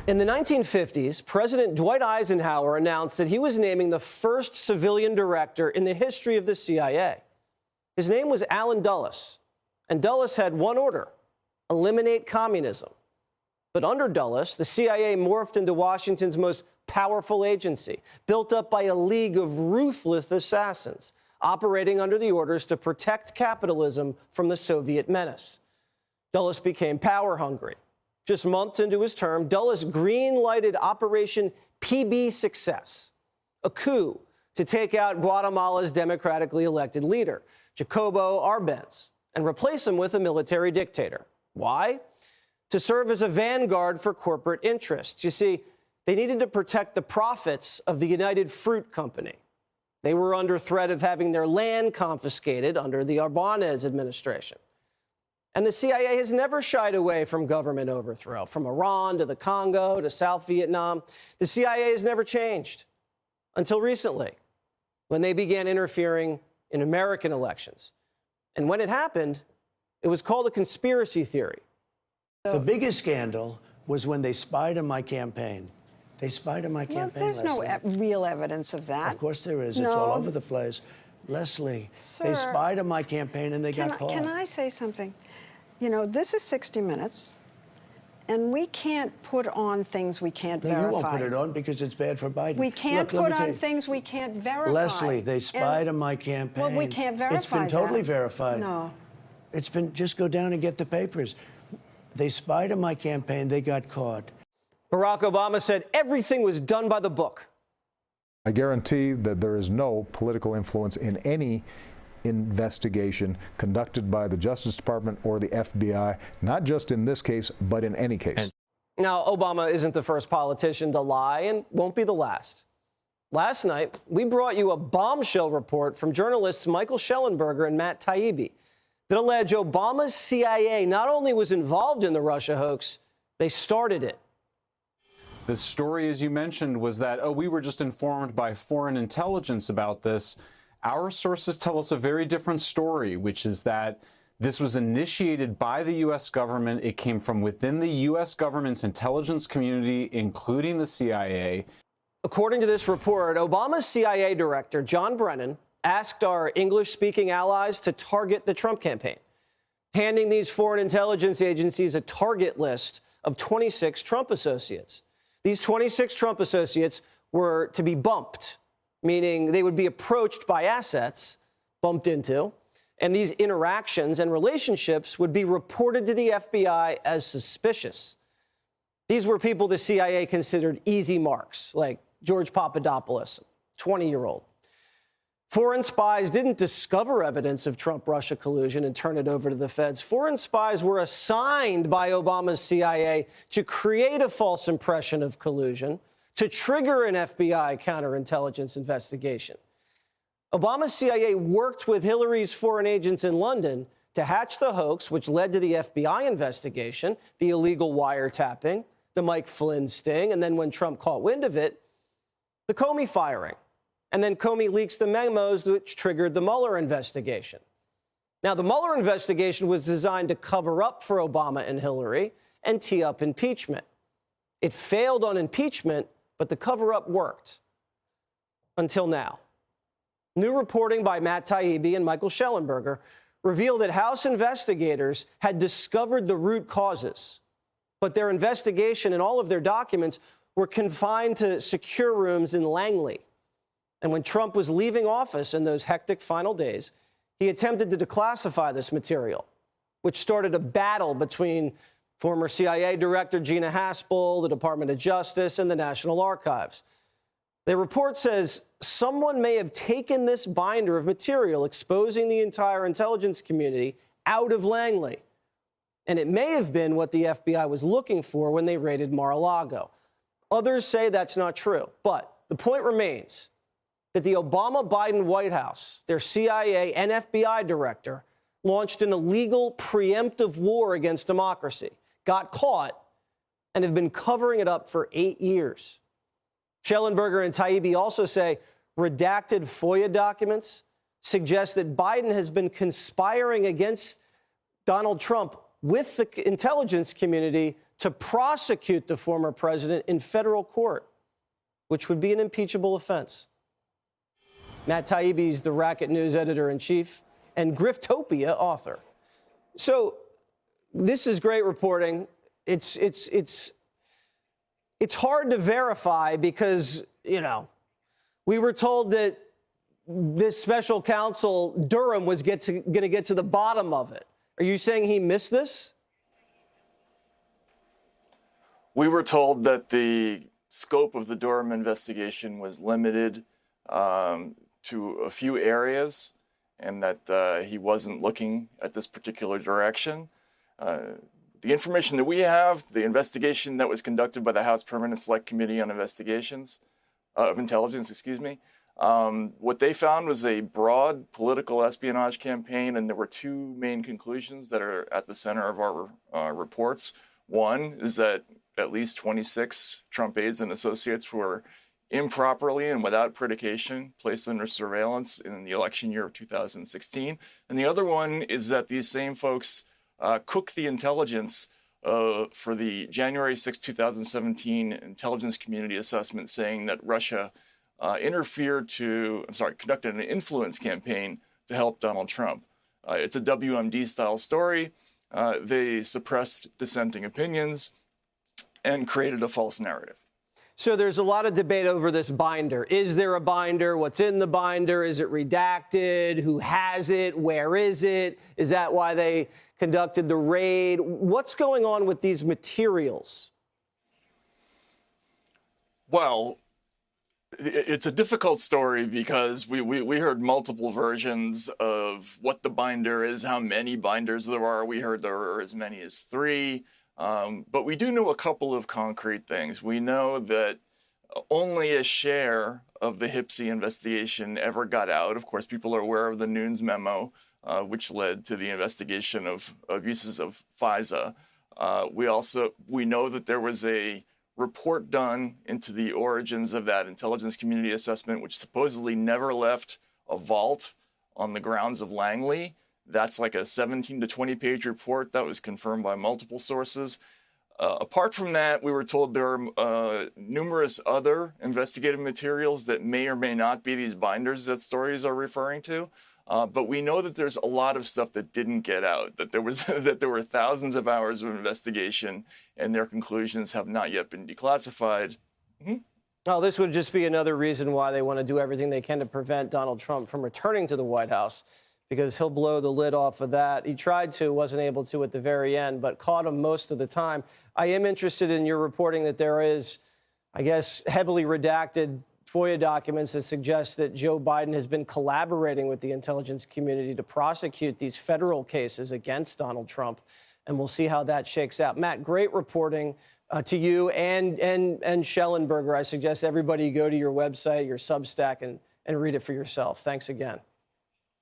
In the 1950s, President Dwight Eisenhower announced that he was naming the first civilian director in the history of the CIA. His name was Allen Dulles, and Dulles had one order: eliminate communism. But under Dulles, the CIA morphed into Washington's most powerful agency, built up by a league of ruthless assassins, operating under the orders to protect capitalism from the Soviet menace. Dulles became power-hungry. Just months into his term, Dulles green-lighted Operation PB Success, a coup to take out Guatemala's democratically elected leader, Jacobo Arbenz, and replace him with a military dictator. Why? To serve as a vanguard for corporate interests. You see, they needed to protect the profits of the United Fruit Company. They were under threat of having their land confiscated under the Arbenz administration. And the CIA has never shied away from government overthrow, from Iran to the Congo to South Vietnam. The CIA has never changed until recently, when they began interfering in American elections. And when it happened, it was called a conspiracy theory. The biggest scandal was when they spied on my campaign. They spied on my campaign. There's no real evidence of that. Of course there is. No. It's all over the place. Leslie, Sir, they spied on my campaign and they got caught. Can I say something? You know, this is 60 Minutes, and we can't put on things we can't verify. You won't put it on because it's bad for Biden. We can't put on things we can't verify. Leslie, they spied on my campaign. Well, we can't verify that. It's been totally verified. No. It's been, just go down and get the papers. They spied on my campaign. They got caught. Barack Obama said everything was done by the book. I guarantee that there is no political influence in any investigation conducted by the Justice Department or the FBI, not just in this case, but in any case. Now, Obama isn't the first politician to lie and won't be the last. Last night, we brought you a bombshell report from journalists Michael Shellenberger and Matt Taibbi that allege Obama's CIA not only was involved in the Russia hoax, they started it. The story, as you mentioned, was that, we were just informed by foreign intelligence about this. Our sources tell us a very different story, which is that this was initiated by the U.S. government. It came from within the U.S. government's intelligence community, including the CIA. According to this report, Obama's CIA director, John Brennan, asked our English-speaking allies to target the Trump campaign, handing these foreign intelligence agencies a target list of 26 Trump associates. These 26 Trump associates were to be bumped, meaning they would be approached by assets, bumped into, and these interactions and relationships would be reported to the FBI as suspicious. These were people the CIA considered easy marks, like George Papadopoulos, 20-year-old. Foreign spies didn't discover evidence of Trump-Russia collusion and turn it over to the feds. Foreign spies were assigned by Obama's CIA to create a false impression of collusion, to trigger an FBI counterintelligence investigation. Obama's CIA worked with Hillary's foreign agents in London to hatch the hoax, which led to the FBI investigation, the illegal wiretapping, the Mike Flynn sting, and then when Trump caught wind of it, the Comey firing. And then Comey leaks the memos which triggered the Mueller investigation. Now, the Mueller investigation was designed to cover up for Obama and Hillary and tee up impeachment. It failed on impeachment, but the cover-up worked. Until now. New reporting by Matt Taibbi and Michael Shellenberger revealed that House investigators had discovered the root causes, but their investigation and all of their documents were confined to secure rooms in Langley. And when Trump was leaving office in those hectic final days, he attempted to declassify this material, which started a battle between former CIA Director Gina Haspel, the Department of Justice, and the National Archives. The report says someone may have taken this binder of material exposing the entire intelligence community out of Langley. And it may have been what the FBI was looking for when they raided Mar-a-Lago. Others say that's not true. But the point remains that the Obama-Biden White House, their CIA and FBI director, launched an illegal preemptive war against democracy, got caught, and have been covering it up for 8 years. Shellenberger and Taibbi also say redacted FOIA documents suggest that Biden has been conspiring against Donald Trump with the intelligence community to prosecute the former president in federal court, which would be an impeachable offense. Matt Taibbi is the Racket News editor-in-chief and Griftopia author. So this is great reporting. It's hard to verify because, you know, we were told that this special counsel, Durham, was going to get to the bottom of it. Are you saying he missed this? We were told that the scope of the Durham investigation was limited to a few areas and that he wasn't looking at this particular direction. The information that we have, the investigation that was conducted by the House Permanent Select Committee on Investigations of Intelligence, what they found was a broad political espionage campaign, and there were two main conclusions that are at the center of our reports. One is that at least 26 Trump aides and associates were improperly and without predication placed under surveillance in the election year of 2016. And the other one is that these same folks cooked the intelligence for the January 6, 2017 intelligence community assessment, saying that Russia conducted an influence campaign to help Donald Trump. It's a WMD-style story. They suppressed dissenting opinions and created a false narrative. So there's a lot of debate over this binder. Is there a binder? What's in the binder? Is it redacted? Who has it? Where is it? Is that why they conducted the raid? What's going on with these materials? Well, it's a difficult story because we heard multiple versions of what the binder is, how many binders there are. We heard there are as many as 3. But we do know a couple of concrete things. We know that only a share of the HPSCI investigation ever got out. Of course, people are aware of the Nunes memo, which led to the investigation of abuses of FISA. We know that there was a report done into the origins of that intelligence community assessment, which supposedly never left a vault on the grounds of Langley. That's like a 17 to 20 page report that was confirmed by multiple sources. Apart from that, we were told there are numerous other investigative materials that may or may not be these binders that stories are referring to. But we know that there's a lot of stuff that didn't get out, that there were thousands of hours of investigation and their conclusions have not yet been declassified. Well, this would just be another reason why they want to do everything they can to prevent Donald Trump from returning to the White House, because he'll blow the lid off of that. He tried to, wasn't able to at the very end, but caught him most of the time. I am interested in your reporting that there is, I guess, heavily redacted FOIA documents that suggest that Joe Biden has been collaborating with the intelligence community to prosecute these federal cases against Donald Trump. And we'll see how that shakes out. Matt, great reporting to you and Schellenberger. I suggest everybody go to your website, your Substack, and read it for yourself. Thanks again.